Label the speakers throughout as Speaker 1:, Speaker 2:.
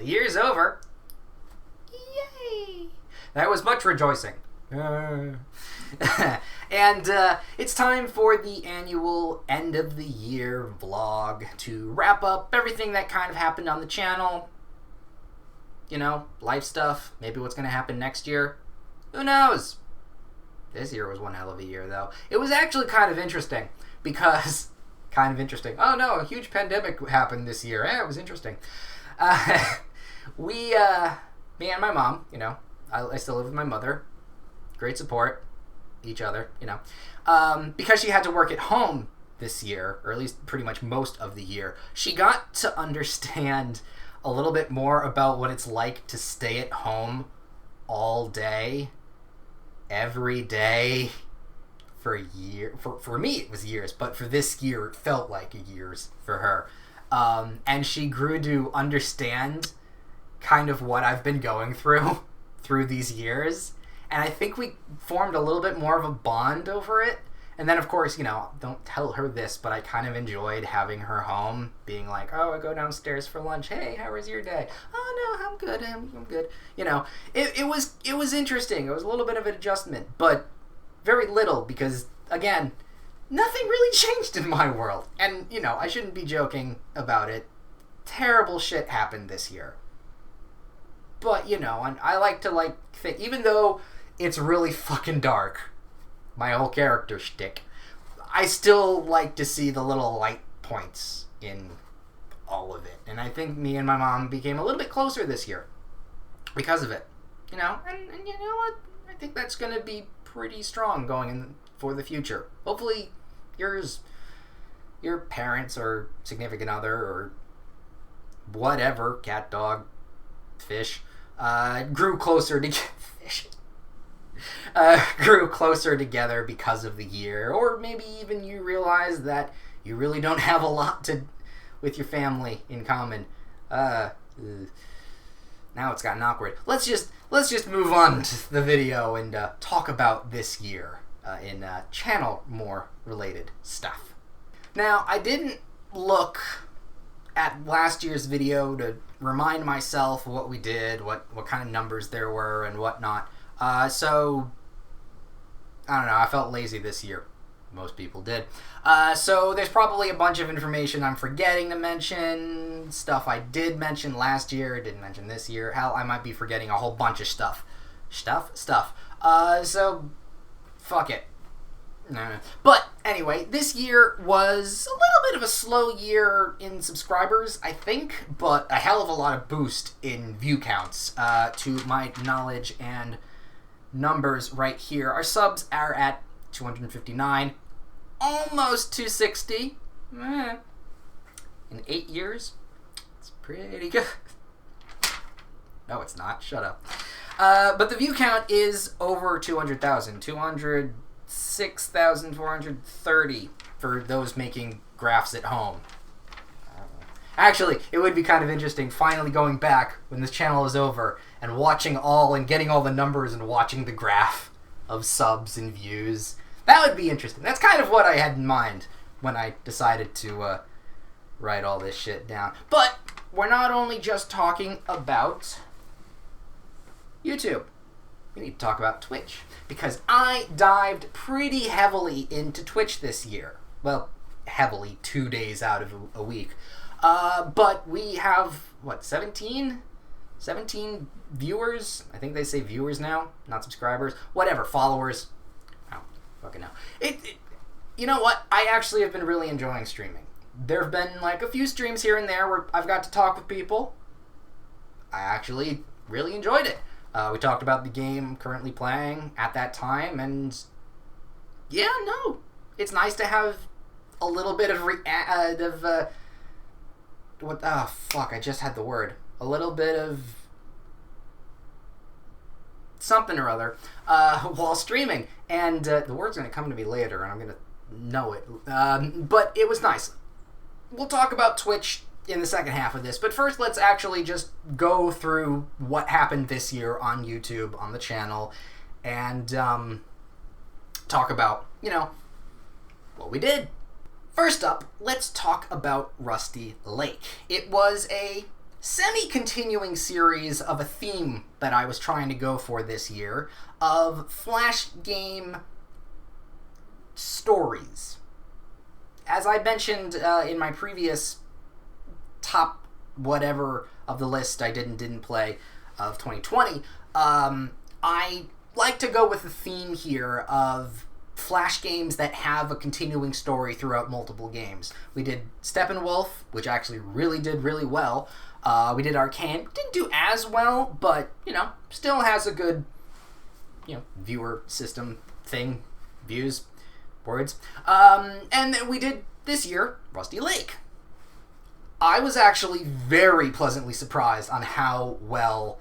Speaker 1: Year's over. Yay! That was much rejoicing. And it's time for the annual end of the year vlog to wrap up everything that kind of happened on the channel. You know, life stuff, maybe what's going to happen next year. Who knows? This year was one hell of a year, though. It was actually kind of interesting because... Oh no, a huge pandemic happened this year. It was interesting. Me and my mom, you know, I still live with my mother. Great support. Each other, you know. Because she had to work at home this year, or at least pretty much most of the year, she got to understand a little bit more about what it's like to stay at home all day, every day, for a year. For me, it was years, but for this year, it felt like years for her. And she grew to understand kind of what I've been going through these years. And I think we formed a little bit more of a bond over it. And then, of course, you know, don't tell her this, but I kind of enjoyed having her home, being like, oh, I go downstairs for lunch. Hey, how was your day? Oh, no, I'm good. I'm good. You know, it was interesting. It was a little bit of an adjustment, but very little because, again, nothing really changed in my world. And, you know, I shouldn't be joking about it. Terrible shit happened this year. But, you know, and I like to, think, even though it's really fucking dark, my whole character shtick, I still like to see the little light points in all of it. And I think me and my mom became a little bit closer this year because of it. You know, and you know what? I think that's going to be pretty strong going in for the future. Hopefully your parents or significant other or whatever, cat, dog, fish, grew closer to fish. Grew closer together because of the year, or maybe even you realize that you really don't have a lot with your family in common. Now it's gotten awkward. Let's just move on to the video and talk about this year in channel more related stuff. Now, I didn't look at last year's video to remind myself what we did, what kind of numbers there were and whatnot. So, I don't know, I felt lazy this year. Most people did. So there's probably a bunch of information I'm forgetting to mention, stuff I did mention last year, didn't mention this year. Hell, I might be forgetting a whole bunch of stuff. So, fuck it. No. But, anyway, this year was a little bit of a slow year in subscribers, I think, but a hell of a lot of boost in view counts, to my knowledge and numbers right here. Our subs are at 259, almost 260. In 8 years, it's pretty good. No, it's not. Shut up. But the view count is over 200,000. 206,430 for those making graphs at home. Actually, it would be kind of interesting finally going back when this channel is over and watching and getting all the numbers and watching the graph of subs and views. That would be interesting. That's kind of what I had in mind when I decided to write all this shit down. But we're not only just talking about YouTube. We need to talk about Twitch, because I dived pretty heavily into Twitch this year. Well, heavily, 2 days out of a week. But we have, 17 viewers? I think they say viewers now, not subscribers. Whatever, followers. I don't fucking know. You know what? I actually have been really enjoying streaming. There have been, a few streams here and there where I've got to talk with people. I actually really enjoyed it. We talked about the game currently playing at that time, and yeah, no, it's nice to have a little bit of I just had the word. A little bit of something or other while streaming, and the word's going to come to me later, and I'm going to know it. But it was nice. We'll talk about Twitch in the second half of this, but first let's actually just go through what happened this year on YouTube, on the channel, and talk about, what we did. First up, let's talk about Rusty Lake. It was a semi-continuing series of a theme that I was trying to go for this year of Flash game stories. As I mentioned in my previous top whatever of the list I didn't play of 2020, I like to go with the theme here of Flash games that have a continuing story throughout multiple games. We did Steppenwolf, which actually really did really well. We did Arcane. Didn't do as well, but, still has a good, viewer system thing, views, words. And then we did, this year, Rusty Lake. I was actually very pleasantly surprised on how well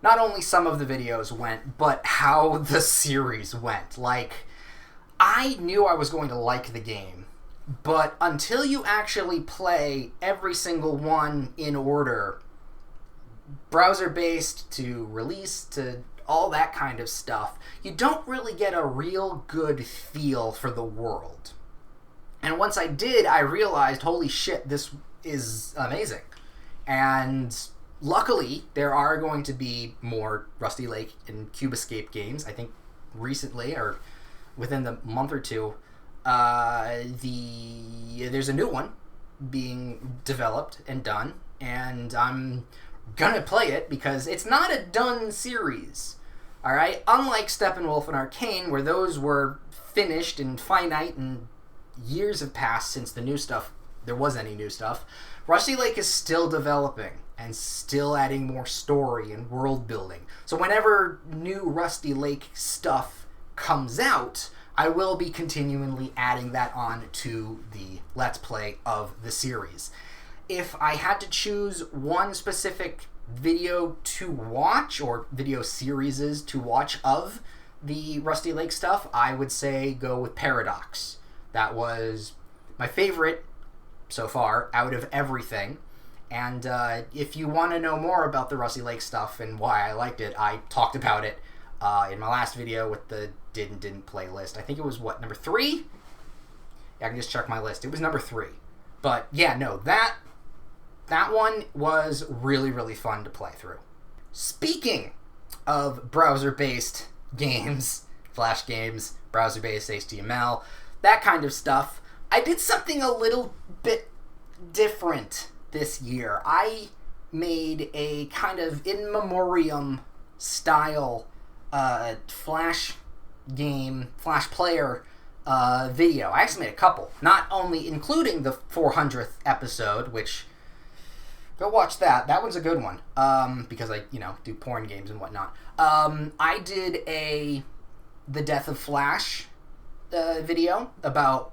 Speaker 1: not only some of the videos went, but how the series went. I knew I was going to like the game, but until you actually play every single one in order, browser-based to release to all that kind of stuff, you don't really get a real good feel for the world. And once I did, I realized, holy shit, this is amazing. And luckily, there are going to be more Rusty Lake and Cube Escape games. I think recently, or within the month or two, there's a new one being developed and done, and I'm gonna play it because it's not a done series. Alright? Unlike Steppenwolf and Arcane, where those were finished and finite and years have passed since there was any new stuff, Rusty Lake is still developing and still adding more story and world building. So whenever new Rusty Lake stuff comes out, I will be continually adding that on to the Let's Play of the series. If I had to choose one specific video to watch, or video series to watch of the Rusty Lake stuff, I would say go with Paradox. That was my favorite so far out of everything. And if you want to know more about the Rusty Lake stuff and why I liked it, I talked about it in my last video with the did and didn't play list. I think it was, number 3? Yeah, I can just check my list. It was number 3. But, yeah, no, that one was really, really fun to play through. Speaking of browser-based games, Flash games, browser-based HTML, that kind of stuff, I did something a little bit different this year. I made a kind of in memoriam style Flash game, Flash player video. I actually made a couple, not only including the 400th episode, which, go watch that. That one's a good one, because I, do porn games and whatnot. I did The Death of Flash video about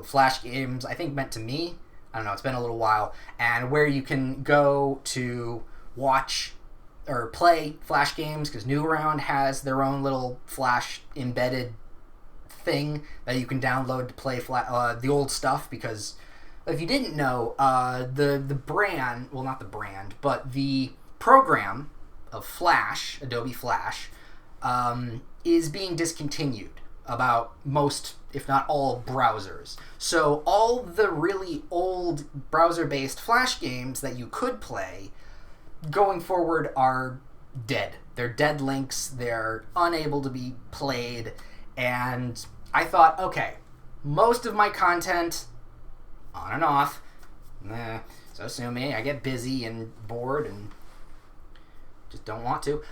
Speaker 1: Flash games, I think meant to me. I don't know, it's been a little while. And where you can go to watch or play Flash games, because Newground has their own little Flash embedded thing that you can download to play the old stuff, because if you didn't know, the brand, well, not the brand, but the program of Flash, Adobe Flash, is being discontinued about most, if not all, browsers. So all the really old browser-based Flash games that you could play going forward are dead. They're dead links. They're unable to be played. And I thought, okay, most of my content, on and off, so sue me, I get busy and bored and just don't want to.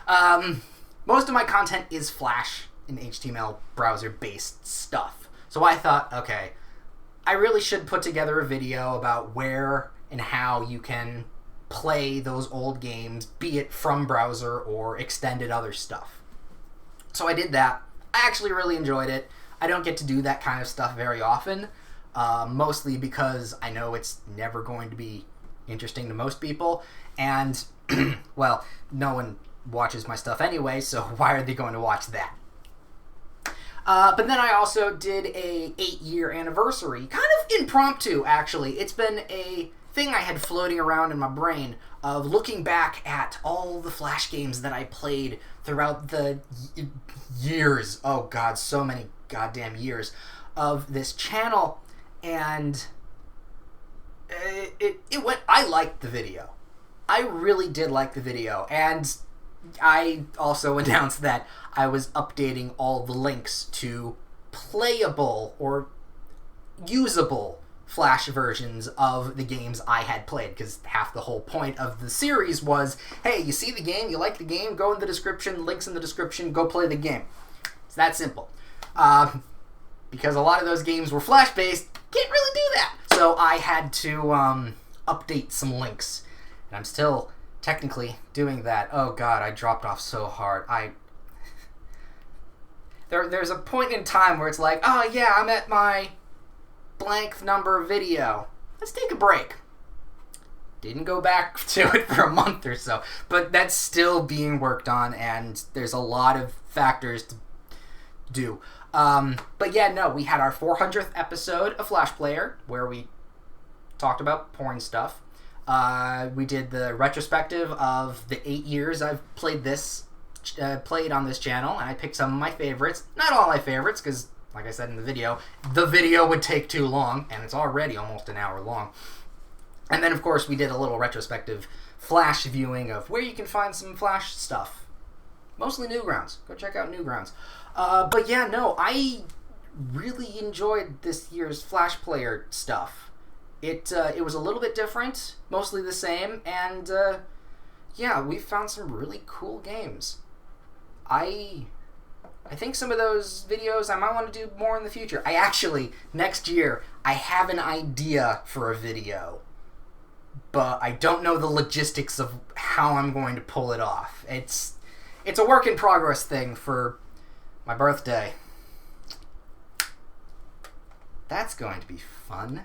Speaker 1: Most of my content is Flash and HTML browser-based stuff. So I thought, okay, I really should put together a video about where and how you can play those old games, be it from browser or extended other stuff. So I did that. I actually really enjoyed it. I don't get to do that kind of stuff very often, mostly because I know it's never going to be interesting to most people, and, well, no one watches my stuff anyway, so why are they going to watch that? But then I also did a 8-year anniversary, kind of impromptu, actually. It's been a thing I had floating around in my brain of looking back at all the Flash games that I played throughout the years, oh god, so many goddamn years, of this channel, and it went. I liked the video. I really did like the video, and I also announced that I was updating all the links to playable or usable Flash versions of the games I had played, because half the whole point of the series was, hey, you see the game, you like the game, go in the description, links in the description, go play the game. It's that simple. Because a lot of those games were Flash-based, can't really do that. So I had to update some links, and I'm still technically doing that. Oh god, I dropped off so hard. There's a point in time where it's like, oh yeah, I'm at my blank number video. Let's take a break. Didn't go back to it for a month or so, but that's still being worked on, and there's a lot of factors to do. But yeah, no, we had our 400th episode of Flash Player, where we talked about porn stuff. We did the retrospective of the 8 years I've played on this channel, and I picked some of my favorites. Not all my favorites, because like I said in the video would take too long, and it's already almost an hour long. And then, of course, we did a little retrospective Flash viewing of where you can find some Flash stuff. Mostly Newgrounds. Go check out Newgrounds. But yeah, no, I really enjoyed this year's Flash Player stuff. It was a little bit different, mostly the same, and yeah, we found some really cool games. I think some of those videos I might want to do more in the future. Next year, I have an idea for a video, but I don't know the logistics of how I'm going to pull it off. It's a work in progress thing for my birthday. That's going to be fun.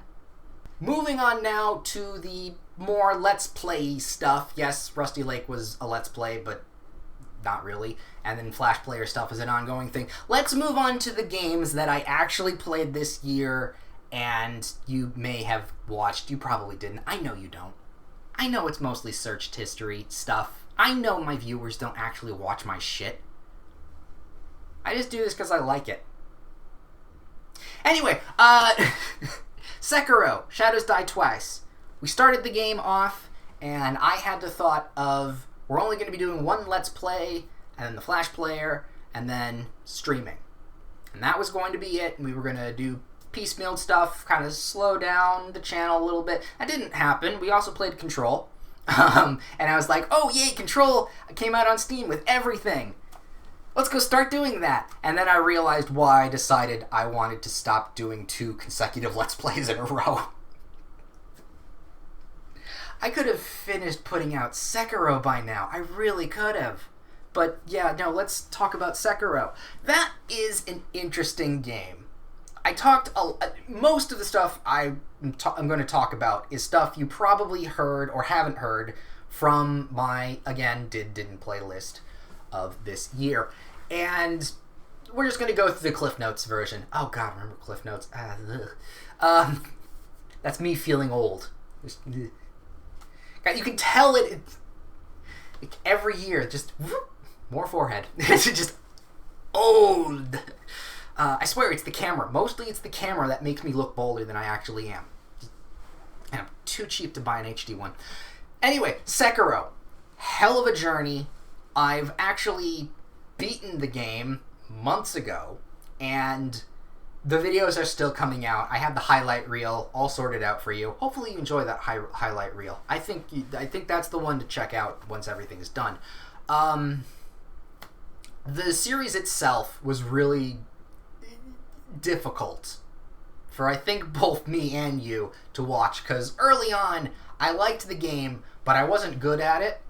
Speaker 1: Moving on now to the more Let's Play stuff. Yes, Rusty Lake was a Let's Play, but not really. And then Flash Player stuff is an ongoing thing. Let's move on to the games that I actually played this year, and you may have watched. You probably didn't. I know you don't. I know it's mostly searched history stuff. I know my viewers don't actually watch my shit. I just do this because I like it. Anyway, Sekiro, Shadows Die Twice. We started the game off, and I had the thought of, we're only going to be doing one Let's Play, and then the Flash Player, and then streaming. And that was going to be it. We were going to do piecemeal stuff, kind of slow down the channel a little bit. That didn't happen. We also played Control. And I was like, oh yay, Control came out on Steam with everything. Let's go start doing that. And then I realized why I decided I wanted to stop doing 2 consecutive Let's Plays in a row. I could have finished putting out Sekiro by now. I really could have. But yeah, no, let's talk about Sekiro. That is an interesting game. Most of the stuff I'm going to talk about is stuff you probably heard or haven't heard from my, again, didn't play list of this year. And we're just going to go through the Cliff Notes version. Oh god, remember Cliff Notes? That's me feeling old. You can tell it every year, just more forehead. It's just old. I swear it's the camera. Mostly it's the camera that makes me look bolder than I actually am. And I'm too cheap to buy an HD one. Anyway, Sekiro. Hell of a journey. I've actually beaten the game months ago, and the videos are still coming out. I have the highlight reel all sorted out for you. Hopefully you enjoy that highlight reel. I think that's the one to check out once everything's done. The series itself was really difficult for, I think, both me and you to watch, because early on I liked the game, but I wasn't good at it,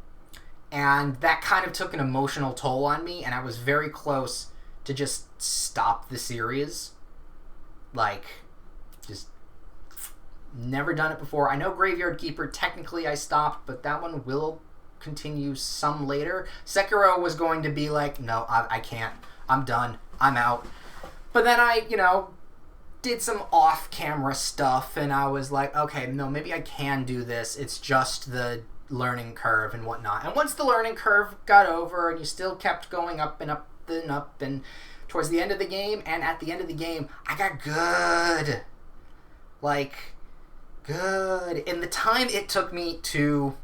Speaker 1: and that kind of took an emotional toll on me, and I was very close to just stop the series. Like, just never done it before. I know Graveyard Keeper, technically I stopped, but that one will continue some later. Sekiro was going to be like, no, I can't. I'm done. I'm out. But then I, did some off-camera stuff, and I was like, okay, no, maybe I can do this. It's just the learning curve and whatnot. And once the learning curve got over, and you still kept going up and up and up, and towards the end of the game, and at the end of the game, I got good. Like, good. In the time it took me to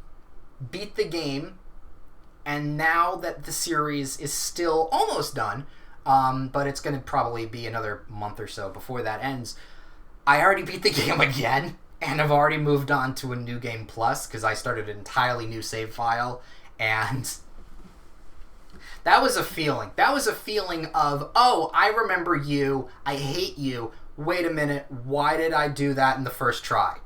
Speaker 1: beat the game, and now that the series is still almost done, but it's going to probably be another month or so before that ends, I already beat the game again, and I've already moved on to a New Game Plus, because I started an entirely new save file, and that was a feeling. That was a feeling of, oh, I remember you, I hate you, wait a minute, why did I do that in the first try?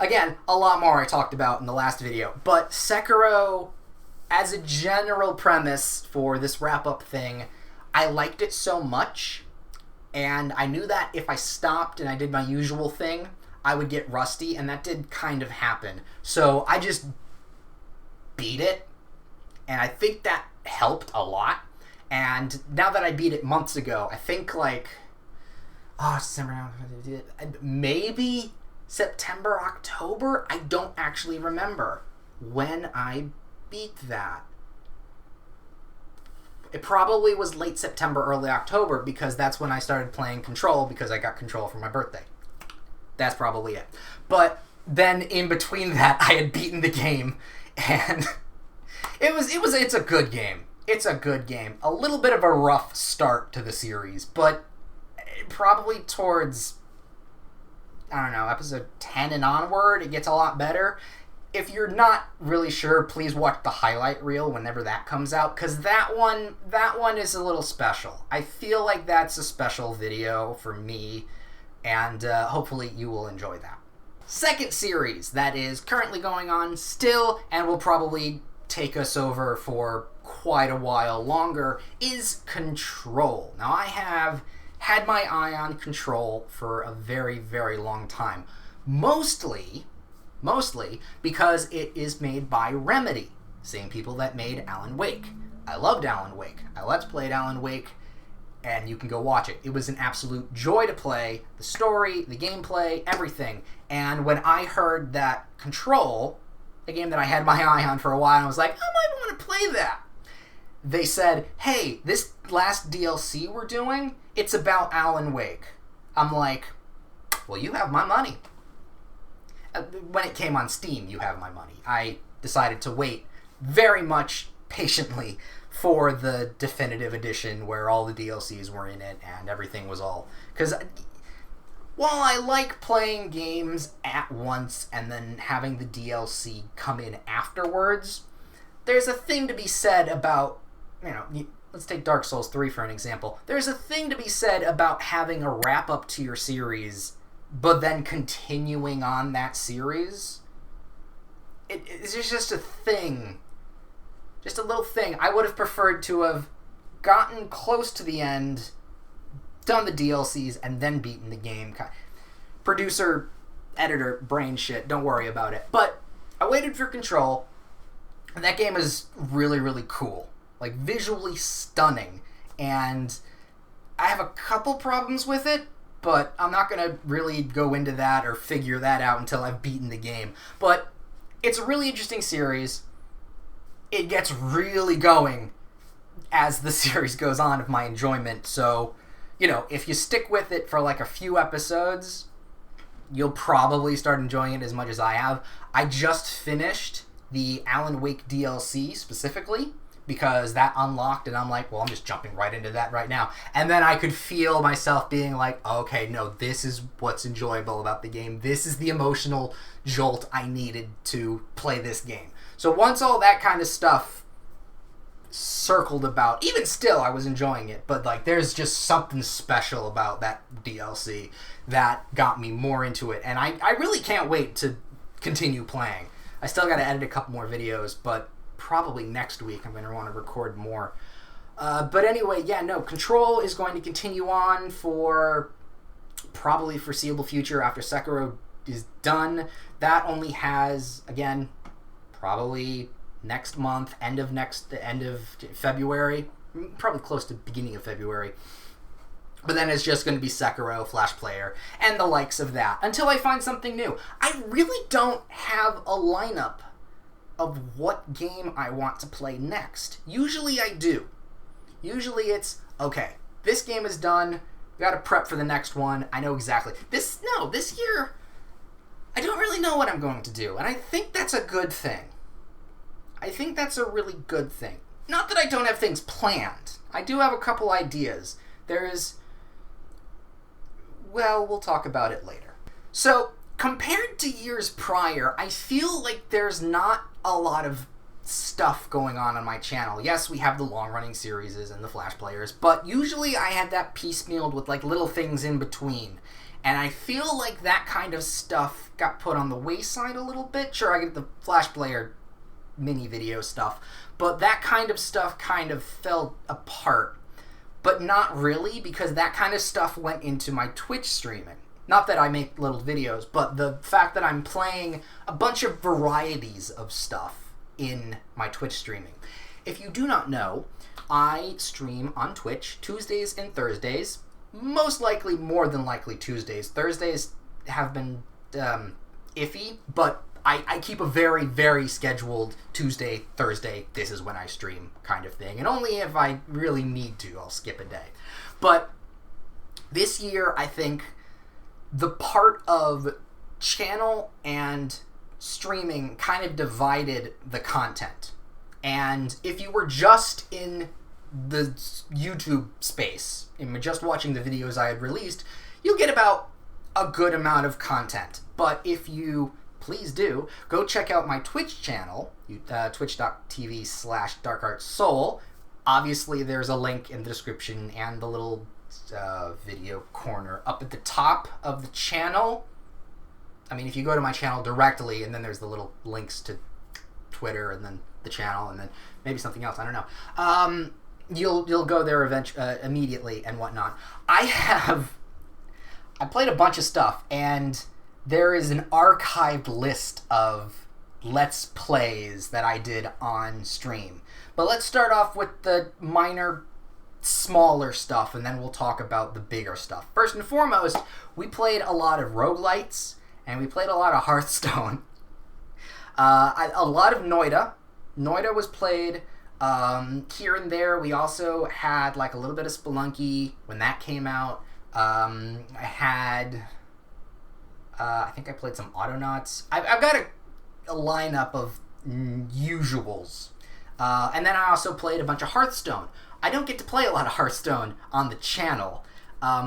Speaker 1: Again, a lot more I talked about in the last video, but Sekiro, as a general premise for this wrap-up thing, I liked it so much, and I knew that if I stopped and I did my usual thing, I would get rusty, and that did kind of happen. So I just beat it, and I think that helped a lot. And now that I beat it months ago, I think December, maybe September, October? I don't actually remember when I beat that. It probably was late September, early October, because that's when I started playing Control, because I got Control for my birthday. That's probably it. But then in between that, I had beaten the game, and it's a good game. It's a good game. A little bit of a rough start to the series, but probably towards, I don't know, episode 10 and onward, it gets a lot better. If you're not really sure, please watch the highlight reel whenever that comes out, because that one is a little special. I feel like that's a special video for me, and hopefully you will enjoy that. Second series that is currently going on still, and will probably take us over for quite a while longer, is Control. Now, I have had my eye on Control for a very, very long time. Mostly because it is made by Remedy, same people that made Alan Wake. I loved Alan Wake. I Let's Played Alan Wake, and you can go watch it. It was an absolute joy to play. The story, the gameplay, everything. And when I heard that Control, a game that I had my eye on for a while, I was like, I might want to play that. They said, hey, this last DLC we're doing, it's about Alan Wake. I'm like, well, you have my money. When it came on Steam, you have my money. I decided to wait very much patiently for the definitive edition where all the DLCs were in it and everything was all... Because while I like playing games at once and then having the DLC come in afterwards, there's a thing to be said about, let's take Dark Souls 3 for an example. There's a thing to be said about having a wrap-up to your series, but then continuing on that series. It's just a thing. Just a little thing. I would have preferred to have gotten close to the end, done the DLCs, and then beaten the game. Producer, editor, brain shit, don't worry about it. But I waited for Control, and that game is really, really cool. Like, visually stunning. And I have a couple problems with it, but I'm not going to really go into that or figure that out until I've beaten the game. But it's a really interesting series. It gets really going as the series goes on of my enjoyment. So, if you stick with it for like a few episodes, you'll probably start enjoying it as much as I have. I just finished the Alan Wake DLC specifically, because that unlocked, and I'm like, well, I'm just jumping right into that right now. And then I could feel myself being like, okay, no, this is what's enjoyable about the game. This is the emotional jolt I needed to play this game. So once all that kind of stuff circled about, even still, I was enjoying it, but like, there's just something special about that DLC that got me more into it. And I really can't wait to continue playing. I still got to edit a couple more videos, but probably next week I'm going to want to record more. But anyway, Control is going to continue on for probably foreseeable future after Sekiro is done. That only has, again, probably next month, end of February, probably close to beginning of February. But then it's just going to be Sekiro, Flash Player, and the likes of that, until I find something new. I really don't have a lineup of what game I want to play next. Usually I do. Usually it's, okay, this game is done, got to prep for the next one. I know exactly. This year, I don't really know what I'm going to do, and I think that's a good thing. I think that's a really good thing. Not that I don't have things planned. I do have a couple ideas. We'll talk about it later. So, compared to years prior, I feel like there's not a lot of stuff going on my channel. Yes, we have the long-running series and the Flash players, but usually I had that piecemealed with like little things in between. And I feel like that kind of stuff got put on the wayside a little bit. Sure, I get the Flash player mini video stuff, but that kind of stuff kind of fell apart. But not really, because that kind of stuff went into my Twitch streaming. Not that I make little videos, but the fact that I'm playing a bunch of varieties of stuff in my Twitch streaming. If you do not know, I stream on Twitch Tuesdays and Thursdays. Most likely, more than likely, Tuesdays. Thursdays have been iffy, but I keep a very, very scheduled Tuesday, Thursday, this is when I stream kind of thing. And only if I really need to, I'll skip a day. But this year, I think the part of channel and streaming kind of divided the content. And if you were just in the YouTube space, and just watching the videos I had released, you'll get about a good amount of content. But if you, please do, go check out my Twitch channel, twitch.tv/darkartsoul. Obviously, there's a link in the description and the little video corner up at the top of the channel. I mean, if you go to my channel directly, and then there's the little links to Twitter, and then the channel, and then maybe something else, I don't know. You'll go there immediately and whatnot. I played a bunch of stuff, and there is an archived list of Let's Plays that I did on stream. But let's start off with the minor, smaller stuff, and then we'll talk about the bigger stuff. First and foremost, we played a lot of roguelites, and we played a lot of Hearthstone. A lot of Noita. Noita was played here and there. We also had like a little bit of Spelunky when that came out. I think I played some Autonauts. I've got a lineup of usuals. And then I also played a bunch of Hearthstone. I don't get to play a lot of Hearthstone on the channel.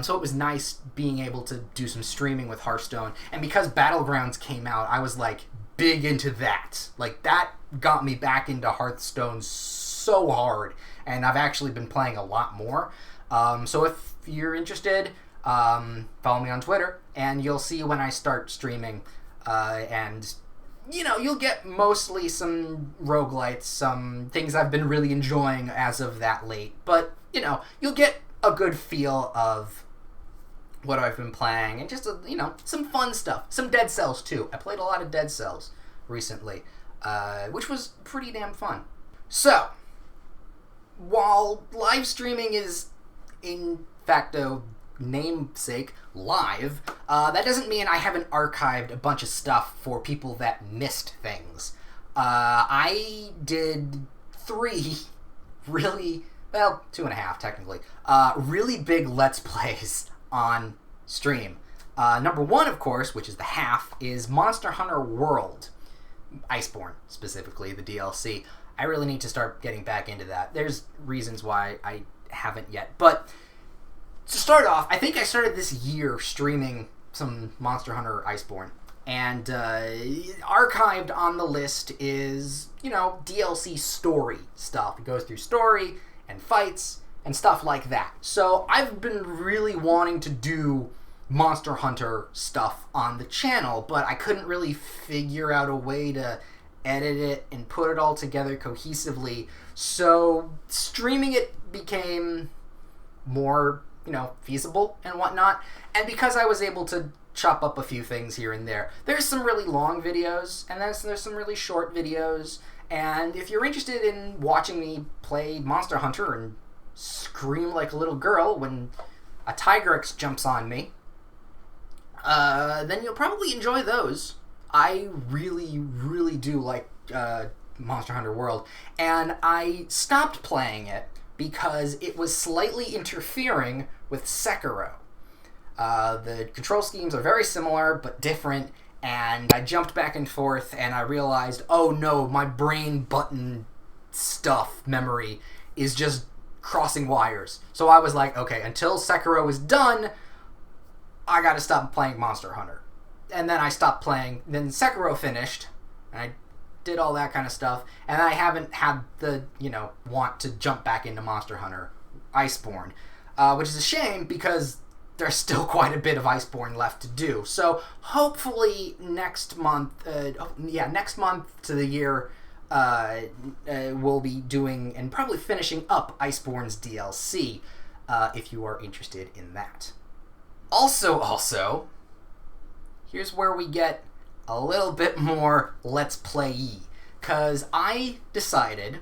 Speaker 1: So it was nice being able to do some streaming with Hearthstone. And because Battlegrounds came out, I was like big into that. Like that got me back into Hearthstone so hard. And I've actually been playing a lot more. So if you're interested, follow me on Twitter, and you'll see when I start streaming. And, you know, you'll get mostly some roguelites, some things I've been really enjoying as of that late. But, you know, you'll get a good feel of what I've been playing, and just, you know, some fun stuff. Some Dead Cells, too. I played a lot of Dead Cells recently, which was pretty damn fun. So, while live streaming is in facto namesake live, that doesn't mean I haven't archived a bunch of stuff for people that missed things. I did 3 really, well, 2.5 technically, really big Let's Plays on stream. Number 1, of course, which is the half, is Monster Hunter World. Iceborne, specifically, the DLC. I really need to start getting back into that. There's reasons why I haven't yet. But to start off, I think I started this year streaming some Monster Hunter Iceborne. And archived on the list is, you know, DLC story stuff. It goes through story and fights and stuff like that. So I've been really wanting to do Monster Hunter stuff on the channel, but I couldn't really figure out a way to edit it and put it all together cohesively. So streaming it became more, you know, feasible and whatnot. And because I was able to chop up a few things here and there, there's some really long videos, and there's some really short videos. And if you're interested in watching me play Monster Hunter and scream like a little girl when a Tigrex jumps on me, then you'll probably enjoy those. I really, really do like Monster Hunter World, and I stopped playing it because it was slightly interfering with Sekiro. The control schemes are very similar but different, and I jumped back and forth, and I realized, oh no, my brain button stuff memory is just crossing wires. So I was like, okay, until Sekiro is done, I gotta stop playing Monster Hunter. And then I stopped playing. Then Sekiro finished, and I did all that kind of stuff, and I haven't had the, want to jump back into Monster Hunter Iceborne, which is a shame because there's still quite a bit of Iceborne left to do. So hopefully next month to the year, we'll be doing and probably finishing up Iceborne's DLC, if you are interested in that. Also, here's where we get a little bit more Let's Play-y. Because I decided,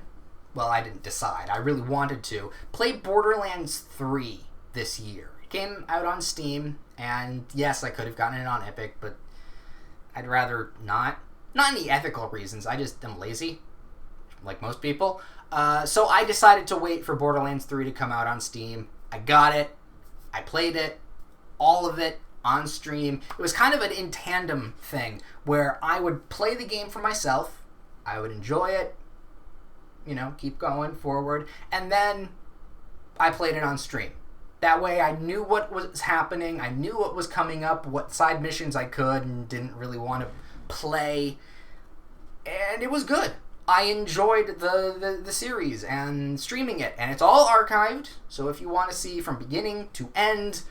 Speaker 1: well, I didn't decide, I really wanted to, play Borderlands 3 this year. It came out on Steam, and yes, I could have gotten it on Epic, but I'd rather not. Not any ethical reasons, I just am lazy, like most people. So I decided to wait for Borderlands 3 to come out on Steam. I got it, I played it, all of it, on stream. It was kind of an in tandem thing where I would play the game for myself, I would enjoy it, keep going forward, and then I played it on stream. That way I knew what was happening, I knew what was coming up, what side missions I could and didn't really want to play, and it was good. I enjoyed the series and streaming it, and it's all archived, so if you want to see from beginning to end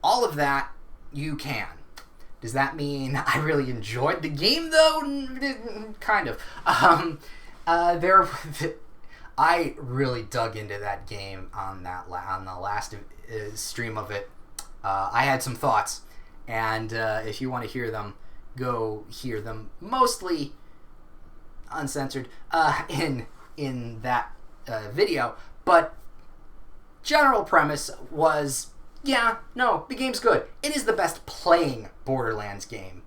Speaker 1: all of that, you can. Does that mean I really enjoyed the game, though? Kind of. I really dug into that game on the last stream of it. I had some thoughts, and if you want to hear them, go hear them. Mostly uncensored in that video, but general premise was, yeah, no, the game's good. It is the best playing Borderlands game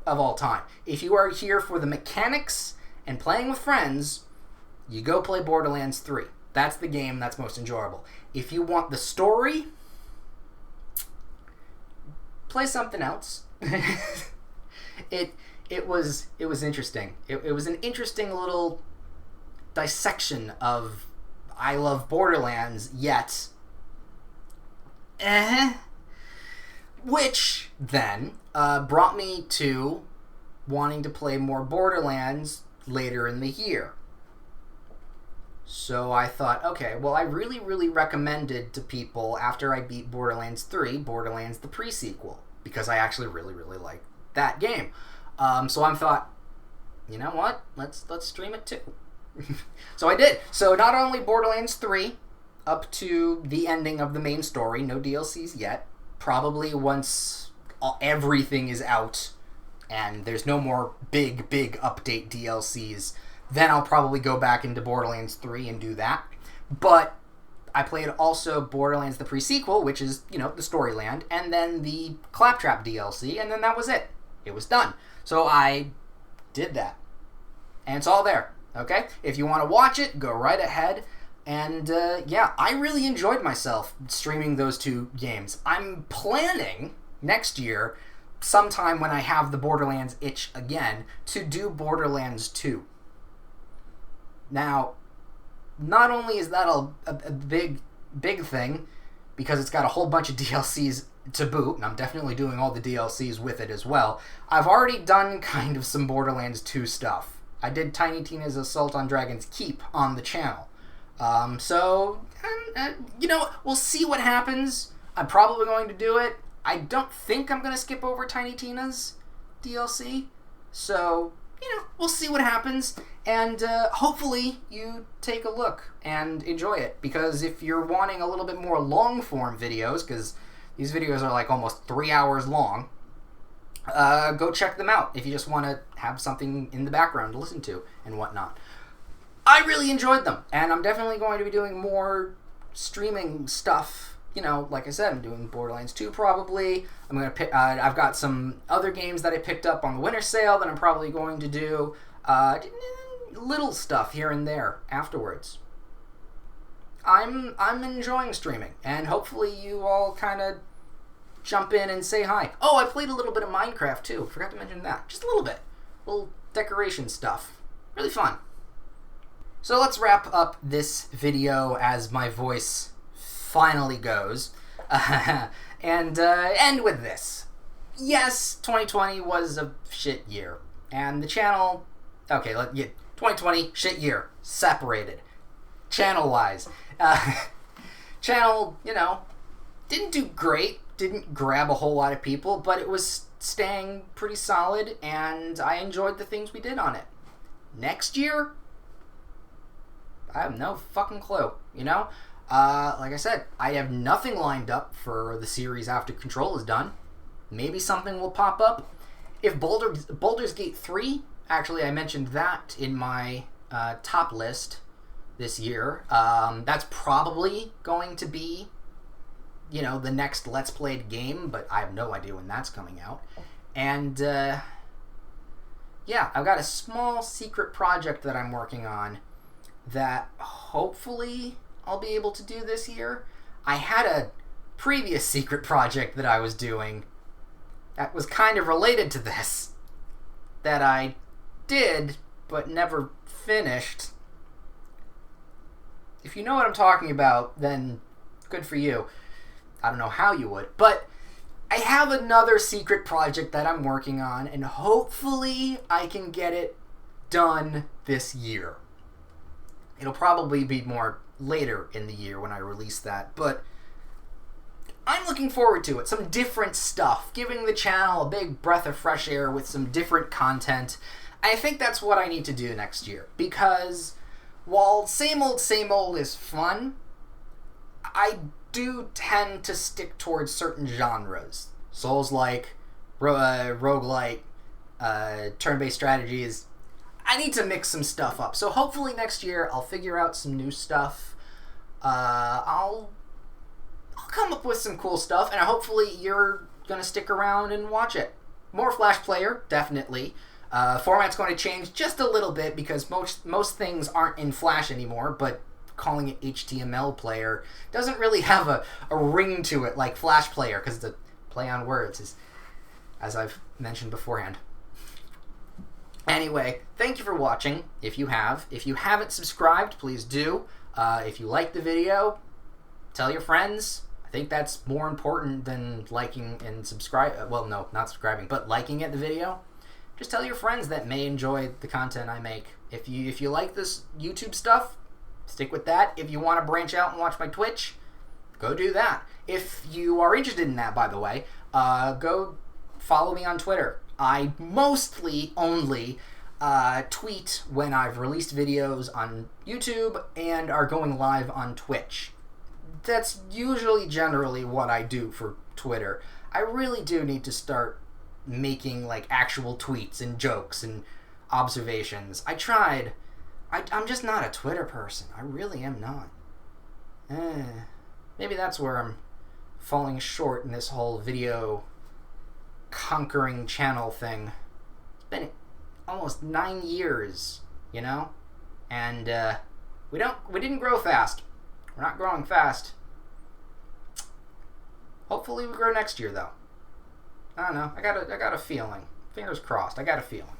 Speaker 1: of all time. If you are here for the mechanics and playing with friends, you go play Borderlands 3. That's the game that's most enjoyable. If you want the story, play something else. It was interesting. It was an interesting little dissection of I love Borderlands, yet which then brought me to wanting to play more Borderlands later in the year. So I thought, okay, well, I really, really recommended to people after I beat Borderlands 3, Borderlands the pre-sequel, because I actually really, really like that game. So I thought, you know what? Let's stream it too. So I did. So not only Borderlands 3, up to the ending of the main story, no DLCs yet. Probably once everything is out and there's no more big update DLCs, then I'll probably go back into Borderlands 3 and do that. But I played also Borderlands the pre-sequel, which is, the Storyland, and then the Claptrap DLC, and then that was it. It was done. So I did that. And it's all there, okay? If you want to watch it, go right ahead. And, I really enjoyed myself streaming those two games. I'm planning next year, sometime when I have the Borderlands itch again, to do Borderlands 2. Now, not only is that a big thing, because it's got a whole bunch of DLCs to boot, and I'm definitely doing all the DLCs with it as well, I've already done kind of some Borderlands 2 stuff. I did Tiny Tina's Assault on Dragon's Keep on the channel. We'll see what happens. I'm probably going to do it. I don't think I'm going to skip over Tiny Tina's DLC. So, we'll see what happens. And hopefully you take a look and enjoy it. Because if you're wanting a little bit more long-form videos, because these videos are like almost 3 hours long, go check them out if you just want to have something in the background to listen to and whatnot. I really enjoyed them, and I'm definitely going to be doing more streaming stuff. Like I said, I'm doing Borderlands 2 probably. I'm gonna pick. I've got some other games that I picked up on the winter sale that I'm probably going to do. Little stuff here and there afterwards. I'm enjoying streaming, and hopefully you all kind of jump in and say hi. Oh, I played a little bit of Minecraft too. Forgot to mention that. Just a little bit. Little decoration stuff. Really fun. So let's wrap up this video as my voice finally goes. And end with this. Yes, 2020 was a shit year. And the channel... Okay, 2020, shit year. Separated. Channel-wise. Channel, didn't do great. Didn't grab a whole lot of people, but it was staying pretty solid, and I enjoyed the things we did on it. Next year... I have no fucking clue, Like I said, I have nothing lined up for the series after Control is done. Maybe something will pop up. If Baldur's Gate 3, actually I mentioned that in my top list this year. That's probably going to be, the next Let's Played game, but I have no idea when that's coming out. And, yeah, I've got a small secret project that I'm working on that hopefully I'll be able to do this year. I had a previous secret project that I was doing that was kind of related to this that I did but never finished. If you know what I'm talking about, then good for you. I don't know how you would, but I have another secret project that I'm working on, and hopefully I can get it done this year. It'll probably be more later in the year when I release that, but I'm looking forward to it. Some different stuff, giving the channel a big breath of fresh air with some different content. I think that's what I need to do next year, because while same old is fun, I do tend to stick towards certain genres. Souls-like, roguelike, turn-based strategies. I need to mix some stuff up. So hopefully next year I'll figure out some new stuff. I'll come up with some cool stuff, and hopefully you're going to stick around and watch it. More Flash Player, definitely. Format's going to change just a little bit because most things aren't in Flash anymore, but calling it HTML Player doesn't really have a ring to it like Flash Player, because the play on words, as I've mentioned beforehand. Anyway, thank you for watching, if you have. If you haven't subscribed, please do. If you like the video, tell your friends. I think that's more important than liking and subscribe. Well, no, not subscribing, but liking the video. Just tell your friends that may enjoy the content I make. If you like this YouTube stuff, stick with that. If you want to branch out and watch my Twitch, go do that. If you are interested in that, by the way, go follow me on Twitter. I mostly only tweet when I've released videos on YouTube and are going live on Twitch. That's generally what I do for Twitter. I really do need to start making actual tweets and jokes and observations. I tried. I'm just not a Twitter person. I really am not. Maybe that's where I'm falling short in this whole video conquering channel thing. It's been almost 9 years, and we didn't grow fast. We're not growing fast. Hopefully we grow next year, though. I don't know. I got a feeling. Fingers crossed. I got a feeling.